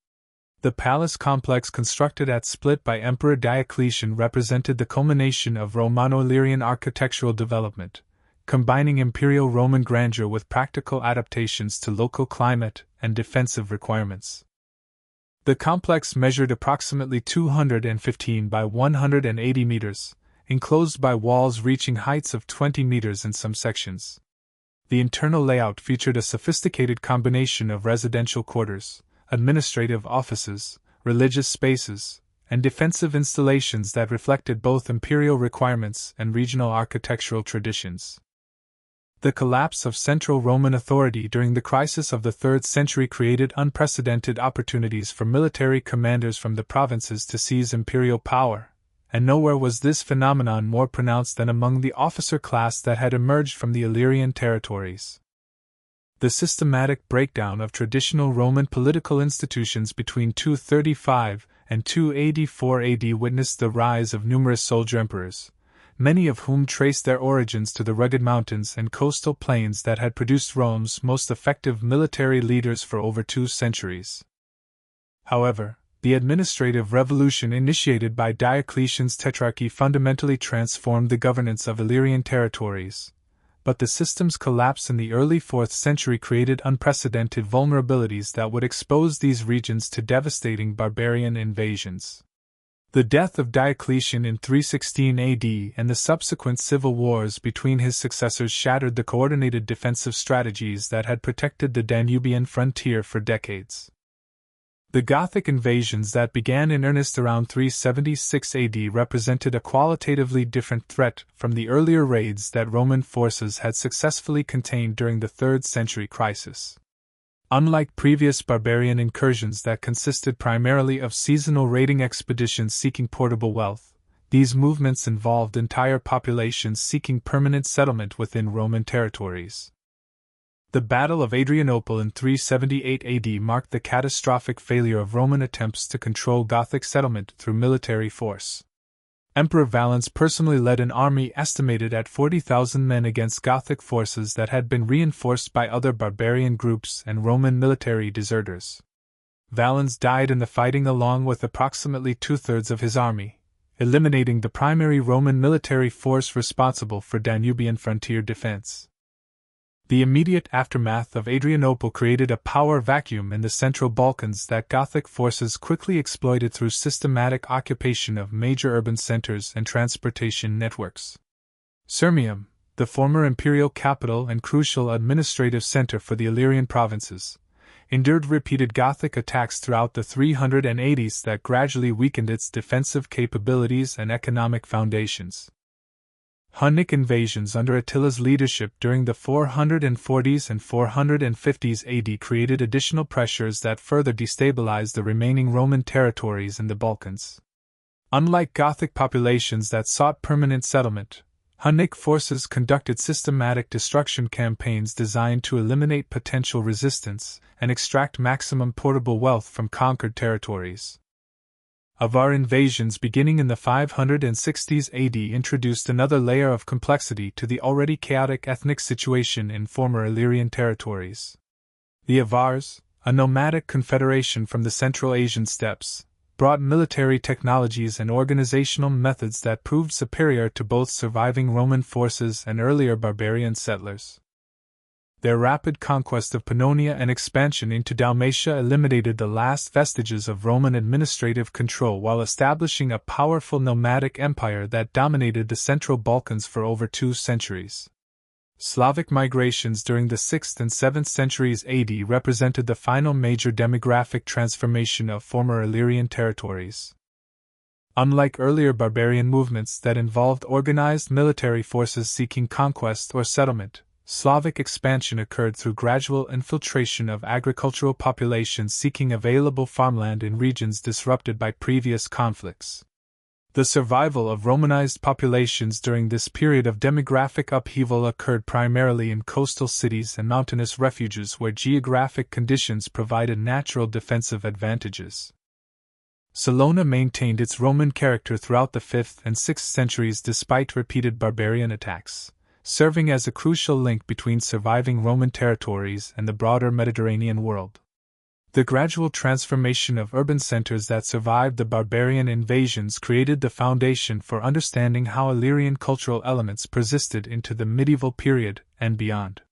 The palace complex constructed at Split by Emperor Diocletian represented the culmination of Romano-Illyrian architectural development, combining imperial Roman grandeur with practical adaptations to local climate and defensive requirements. The complex measured approximately 215 by 180 meters, enclosed by walls reaching heights of 20 meters in some sections. The internal layout featured a sophisticated combination of residential quarters, administrative offices, religious spaces, and defensive installations that reflected both imperial requirements and regional architectural traditions. The collapse of central Roman authority during the crisis of the 3rd century created unprecedented opportunities for military commanders from the provinces to seize imperial power, and nowhere was this phenomenon more pronounced than among the officer class that had emerged from the Illyrian territories. The systematic breakdown of traditional Roman political institutions between 235 and 284 AD witnessed the rise of numerous soldier emperors, many of whom traced their origins to the rugged mountains and coastal plains that had produced Rome's most effective military leaders for over 2 centuries. However, the administrative revolution initiated by Diocletian's tetrarchy fundamentally transformed the governance of Illyrian territories, but the system's collapse in the early 4th century created unprecedented vulnerabilities that would expose these regions to devastating barbarian invasions. The death of Diocletian in 316 AD and the subsequent civil wars between his successors shattered the coordinated defensive strategies that had protected the Danubian frontier for decades. The Gothic invasions that began in earnest around 376 AD represented a qualitatively different threat from the earlier raids that Roman forces had successfully contained during the 3rd century crisis. Unlike previous barbarian incursions that consisted primarily of seasonal raiding expeditions seeking portable wealth, these movements involved entire populations seeking permanent settlement within Roman territories. The Battle of Adrianople in 378 AD marked the catastrophic failure of Roman attempts to control Gothic settlement through military force. Emperor Valens personally led an army estimated at 40,000 men against Gothic forces that had been reinforced by other barbarian groups and Roman military deserters. Valens died in the fighting along with approximately 2/3 of his army, eliminating the primary Roman military force responsible for Danubian frontier defense. The immediate aftermath of Adrianople created a power vacuum in the Central Balkans that Gothic forces quickly exploited through systematic occupation of major urban centers and transportation networks. Sirmium, the former imperial capital and crucial administrative center for the Illyrian provinces, endured repeated Gothic attacks throughout the 380s that gradually weakened its defensive capabilities and economic foundations. Hunnic invasions under Attila's leadership during the 440s and 450s AD created additional pressures that further destabilized the remaining Roman territories in the Balkans. Unlike Gothic populations that sought permanent settlement, Hunnic forces conducted systematic destruction campaigns designed to eliminate potential resistance and extract maximum portable wealth from conquered territories. Avar invasions beginning in the 560s AD introduced another layer of complexity to the already chaotic ethnic situation in former Illyrian territories. The Avars, a nomadic confederation from the Central Asian steppes, brought military technologies and organizational methods that proved superior to both surviving Roman forces and earlier barbarian settlers. Their rapid conquest of Pannonia and expansion into Dalmatia eliminated the last vestiges of Roman administrative control while establishing a powerful nomadic empire that dominated the Central Balkans for over 2 centuries. Slavic migrations during the 6th and 7th centuries AD represented the final major demographic transformation of former Illyrian territories. Unlike earlier barbarian movements that involved organized military forces seeking conquest or settlement, Slavic expansion occurred through gradual infiltration of agricultural populations seeking available farmland in regions disrupted by previous conflicts. The survival of Romanized populations during this period of demographic upheaval occurred primarily in coastal cities and mountainous refuges where geographic conditions provided natural defensive advantages. Salona maintained its Roman character throughout the 5th and 6th centuries despite repeated barbarian attacks, serving as a crucial link between surviving Roman territories and the broader Mediterranean world. The gradual transformation of urban centers that survived the barbarian invasions created the foundation for understanding how Illyrian cultural elements persisted into the medieval period and beyond.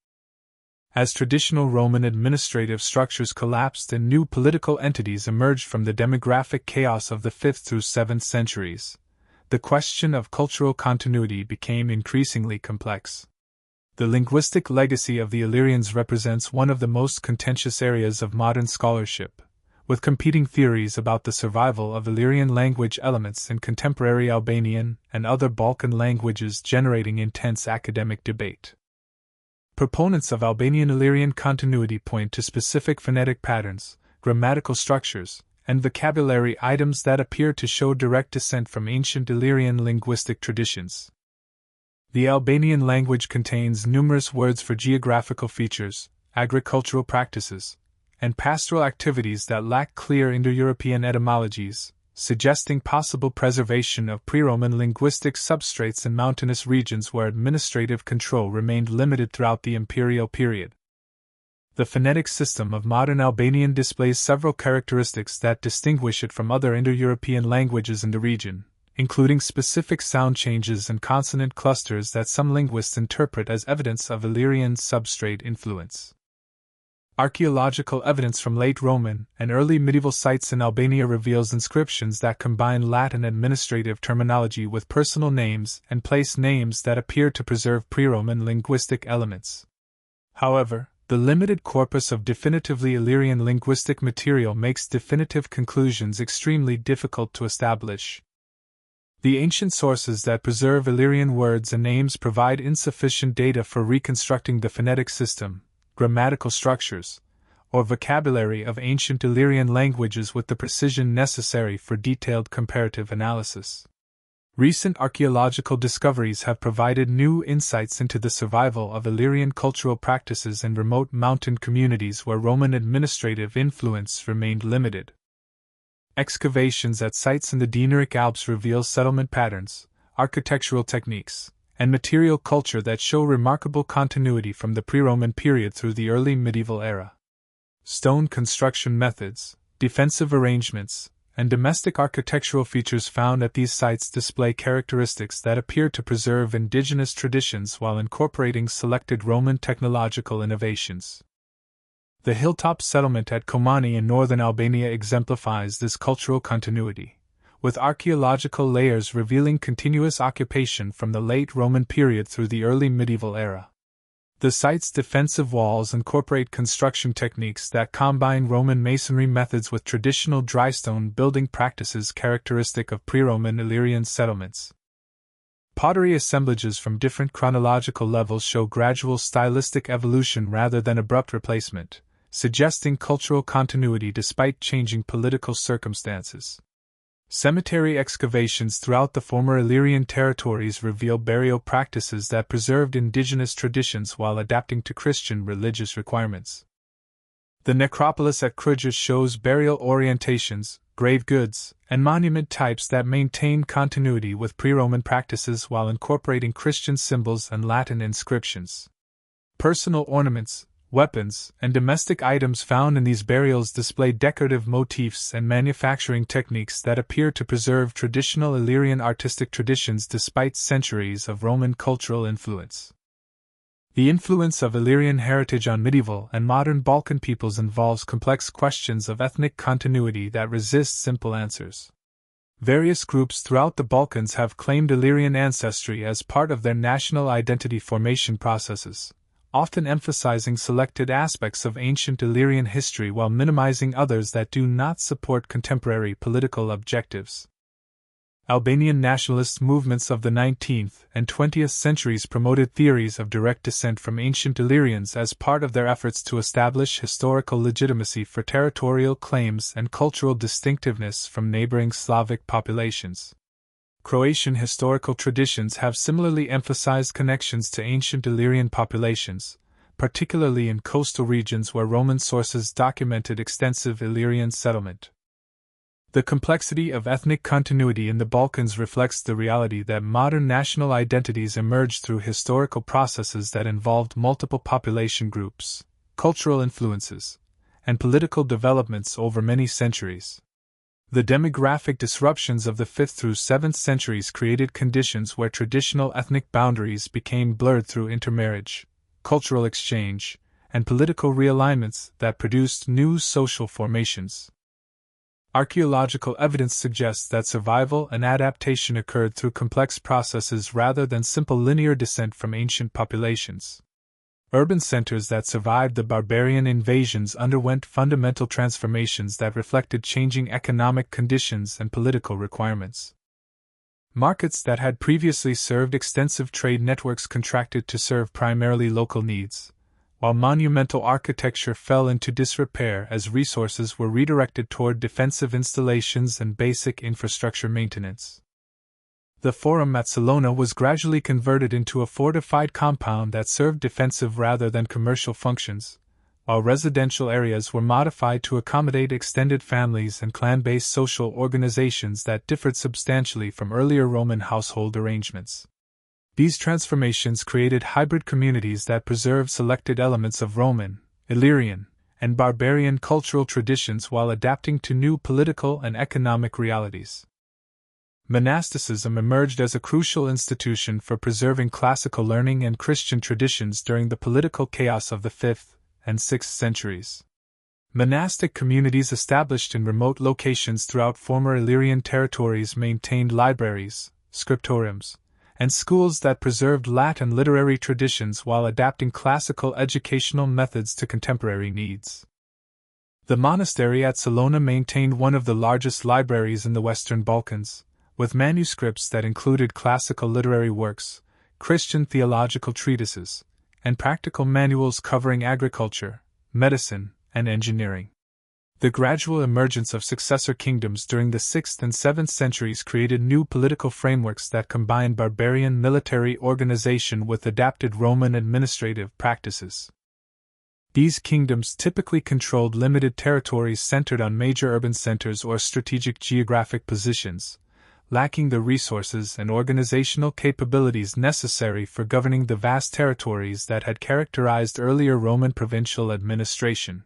As traditional Roman administrative structures collapsed and new political entities emerged from the demographic chaos of the 5th through 7th centuries, the question of cultural continuity became increasingly complex. The linguistic legacy of the Illyrians represents one of the most contentious areas of modern scholarship, with competing theories about the survival of Illyrian language elements in contemporary Albanian and other Balkan languages generating intense academic debate. Proponents of Albanian Illyrian continuity point to specific phonetic patterns, grammatical structures, and vocabulary items that appear to show direct descent from ancient Illyrian linguistic traditions. The Albanian language contains numerous words for geographical features, agricultural practices, and pastoral activities that lack clear Indo-European etymologies, suggesting possible preservation of pre-Roman linguistic substrates in mountainous regions where administrative control remained limited throughout the imperial period. The phonetic system of modern Albanian displays several characteristics that distinguish it from other Indo-European languages in the region, including specific sound changes and consonant clusters that some linguists interpret as evidence of Illyrian substrate influence. Archaeological evidence from late Roman and early medieval sites in Albania reveals inscriptions that combine Latin administrative terminology with personal names and place names that appear to preserve pre-Roman linguistic elements. However, the limited corpus of definitively Illyrian linguistic material makes definitive conclusions extremely difficult to establish. The ancient sources that preserve Illyrian words and names provide insufficient data for reconstructing the phonetic system, grammatical structures, or vocabulary of ancient Illyrian languages with the precision necessary for detailed comparative analysis. Recent archaeological discoveries have provided new insights into the survival of Illyrian cultural practices in remote mountain communities where Roman administrative influence remained limited. Excavations at sites in the Dinaric Alps reveal settlement patterns, architectural techniques, and material culture that show remarkable continuity from the pre-Roman period through the early medieval era. Stone construction methods, defensive arrangements, and domestic architectural features found at these sites display characteristics that appear to preserve indigenous traditions while incorporating selected Roman technological innovations. The hilltop settlement at Komani in northern Albania exemplifies this cultural continuity, with archaeological layers revealing continuous occupation from the late Roman period through the early medieval era. The site's defensive walls incorporate construction techniques that combine Roman masonry methods with traditional drystone building practices characteristic of pre-Roman Illyrian settlements. Pottery assemblages from different chronological levels show gradual stylistic evolution rather than abrupt replacement, suggesting cultural continuity despite changing political circumstances. Cemetery excavations throughout the former Illyrian territories reveal burial practices that preserved indigenous traditions while adapting to Christian religious requirements. The necropolis at Kruja shows burial orientations, grave goods, and monument types that maintain continuity with pre-Roman practices while incorporating Christian symbols and Latin inscriptions. Personal ornaments, weapons, and domestic items found in these burials display decorative motifs and manufacturing techniques that appear to preserve traditional Illyrian artistic traditions despite centuries of Roman cultural influence. The influence of Illyrian heritage on medieval and modern Balkan peoples involves complex questions of ethnic continuity that resist simple answers. Various groups throughout the Balkans have claimed Illyrian ancestry as part of their national identity formation processes, often emphasizing selected aspects of ancient Illyrian history while minimizing others that do not support contemporary political objectives. Albanian nationalist movements of the 19th and 20th centuries promoted theories of direct descent from ancient Illyrians as part of their efforts to establish historical legitimacy for territorial claims and cultural distinctiveness from neighboring Slavic populations. Croatian historical traditions have similarly emphasized connections to ancient Illyrian populations, particularly in coastal regions where Roman sources documented extensive Illyrian settlement. The complexity of ethnic continuity in the Balkans reflects the reality that modern national identities emerged through historical processes that involved multiple population groups, cultural influences, and political developments over many centuries. The demographic disruptions of the 5th through 7th centuries created conditions where traditional ethnic boundaries became blurred through intermarriage, cultural exchange, and political realignments that produced new social formations. Archaeological evidence suggests that survival and adaptation occurred through complex processes rather than simple linear descent from ancient populations. Urban centers that survived the barbarian invasions underwent fundamental transformations that reflected changing economic conditions and political requirements. Markets that had previously served extensive trade networks contracted to serve primarily local needs, while monumental architecture fell into disrepair as resources were redirected toward defensive installations and basic infrastructure maintenance. The Forum at Salona was gradually converted into a fortified compound that served defensive rather than commercial functions, while residential areas were modified to accommodate extended families and clan-based social organizations that differed substantially from earlier Roman household arrangements. These transformations created hybrid communities that preserved selected elements of Roman, Illyrian, and barbarian cultural traditions while adapting to new political and economic realities. Monasticism emerged as a crucial institution for preserving classical learning and Christian traditions during the political chaos of the 5th and 6th centuries. Monastic communities established in remote locations throughout former Illyrian territories maintained libraries, scriptoriums, and schools that preserved Latin literary traditions while adapting classical educational methods to contemporary needs. The monastery at Salona maintained one of the largest libraries in the Western Balkans, with manuscripts that included classical literary works, Christian theological treatises, and practical manuals covering agriculture, medicine, and engineering. The gradual emergence of successor kingdoms during the 6th and 7th centuries created new political frameworks that combined barbarian military organization with adapted Roman administrative practices. These kingdoms typically controlled limited territories centered on major urban centers or strategic geographic positions, lacking the resources and organizational capabilities necessary for governing the vast territories that had characterized earlier Roman provincial administration.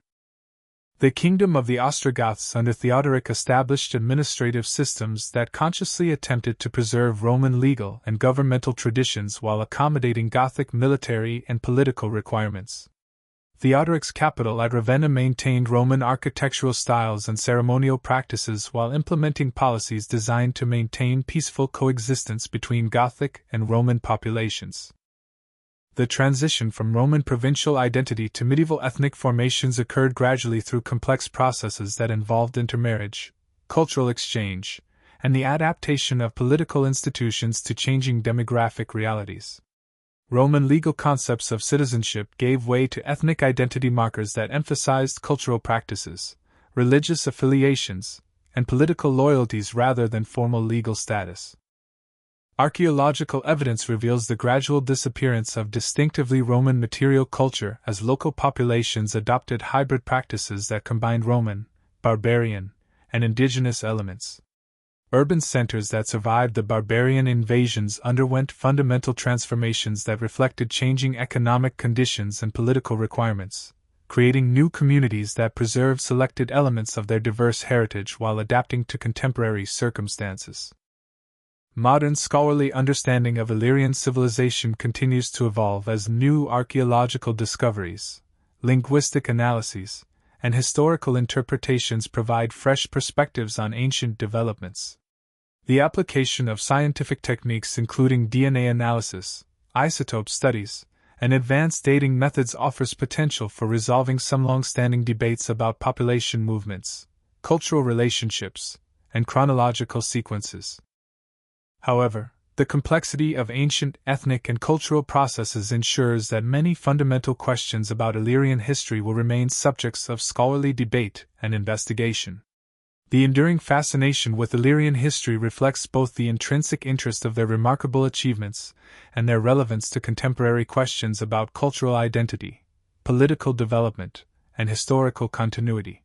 The kingdom of the Ostrogoths under Theodoric established administrative systems that consciously attempted to preserve Roman legal and governmental traditions while accommodating Gothic military and political requirements. Theodoric's capital at Ravenna maintained Roman architectural styles and ceremonial practices while implementing policies designed to maintain peaceful coexistence between Gothic and Roman populations. The transition from Roman provincial identity to medieval ethnic formations occurred gradually through complex processes that involved intermarriage, cultural exchange, and the adaptation of political institutions to changing demographic realities. Roman legal concepts of citizenship gave way to ethnic identity markers that emphasized cultural practices, religious affiliations, and political loyalties rather than formal legal status. Archaeological evidence reveals the gradual disappearance of distinctively Roman material culture as local populations adopted hybrid practices that combined Roman, barbarian, and indigenous elements. Urban centers that survived the barbarian invasions underwent fundamental transformations that reflected changing economic conditions and political requirements, creating new communities that preserved selected elements of their diverse heritage while adapting to contemporary circumstances. Modern scholarly understanding of Illyrian civilization continues to evolve as new archaeological discoveries, linguistic analyses, and historical interpretations provide fresh perspectives on ancient developments. The application of scientific techniques including DNA analysis, isotope studies, and advanced dating methods offers potential for resolving some long-standing debates about population movements, cultural relationships, and chronological sequences. However, the complexity of ancient ethnic and cultural processes ensures that many fundamental questions about Illyrian history will remain subjects of scholarly debate and investigation. The enduring fascination with Illyrian history reflects both the intrinsic interest of their remarkable achievements and their relevance to contemporary questions about cultural identity, political development, and historical continuity.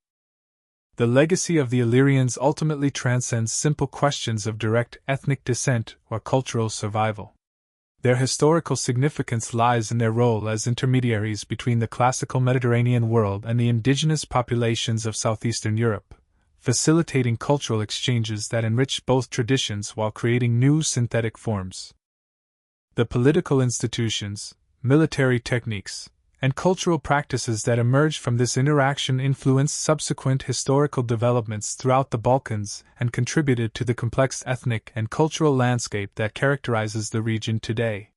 The legacy of the Illyrians ultimately transcends simple questions of direct ethnic descent or cultural survival. Their historical significance lies in their role as intermediaries between the classical Mediterranean world and the indigenous populations of southeastern Europe, facilitating cultural exchanges that enrich both traditions while creating new synthetic forms. The political institutions, military techniques, and cultural practices that emerged from this interaction influenced subsequent historical developments throughout the Balkans and contributed to the complex ethnic and cultural landscape that characterizes the region today.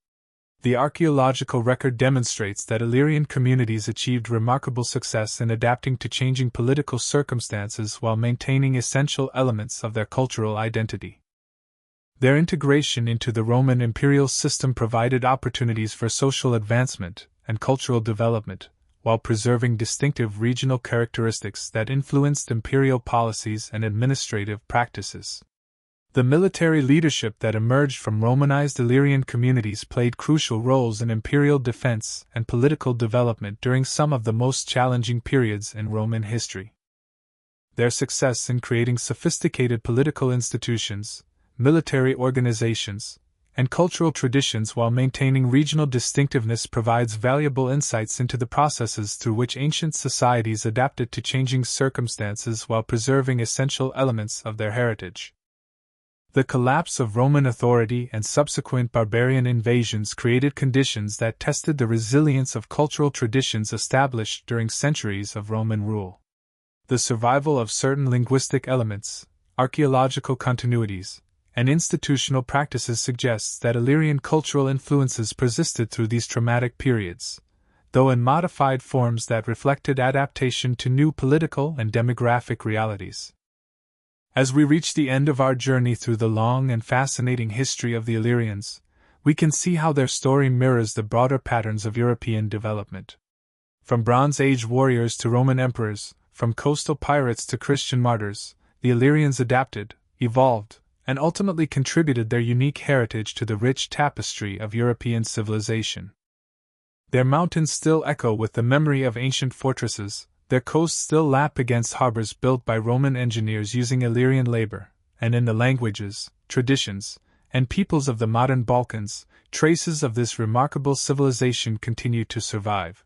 The archaeological record demonstrates that Illyrian communities achieved remarkable success in adapting to changing political circumstances while maintaining essential elements of their cultural identity. Their integration into the Roman imperial system provided opportunities for social advancement and cultural development, while preserving distinctive regional characteristics that influenced imperial policies and administrative practices. The military leadership that emerged from Romanized Illyrian communities played crucial roles in imperial defense and political development during some of the most challenging periods in Roman history. Their success in creating sophisticated political institutions, military organizations, and cultural traditions while maintaining regional distinctiveness provides valuable insights into the processes through which ancient societies adapted to changing circumstances while preserving essential elements of their heritage. The collapse of Roman authority and subsequent barbarian invasions created conditions that tested the resilience of cultural traditions established during centuries of Roman rule. The survival of certain linguistic elements, archaeological continuities, and institutional practices suggests that Illyrian cultural influences persisted through these traumatic periods, though in modified forms that reflected adaptation to new political and demographic realities. As we reach the end of our journey through the long and fascinating history of the Illyrians, we can see how their story mirrors the broader patterns of European development. From Bronze Age warriors to Roman emperors, from coastal pirates to Christian martyrs, the Illyrians adapted, evolved, and ultimately contributed their unique heritage to the rich tapestry of European civilization. Their mountains still echo with the memory of ancient fortresses, their coasts still lap against harbors built by Roman engineers using Illyrian labor, and in the languages, traditions, and peoples of the modern Balkans, traces of this remarkable civilization continue to survive.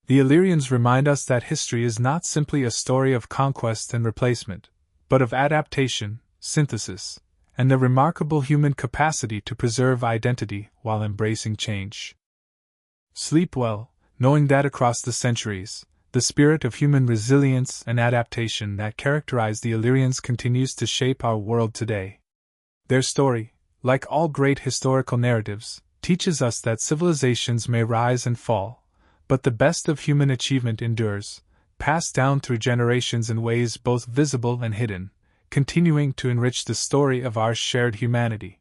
The Illyrians remind us that history is not simply a story of conquest and replacement, but of adaptation, synthesis, and the remarkable human capacity to preserve identity while embracing change. Sleep well, knowing that across the centuries, the spirit of human resilience and adaptation that characterized the Illyrians continues to shape our world today. Their story, like all great historical narratives, teaches us that civilizations may rise and fall, but the best of human achievement endures, passed down through generations in ways both visible and hidden, continuing to enrich the story of our shared humanity.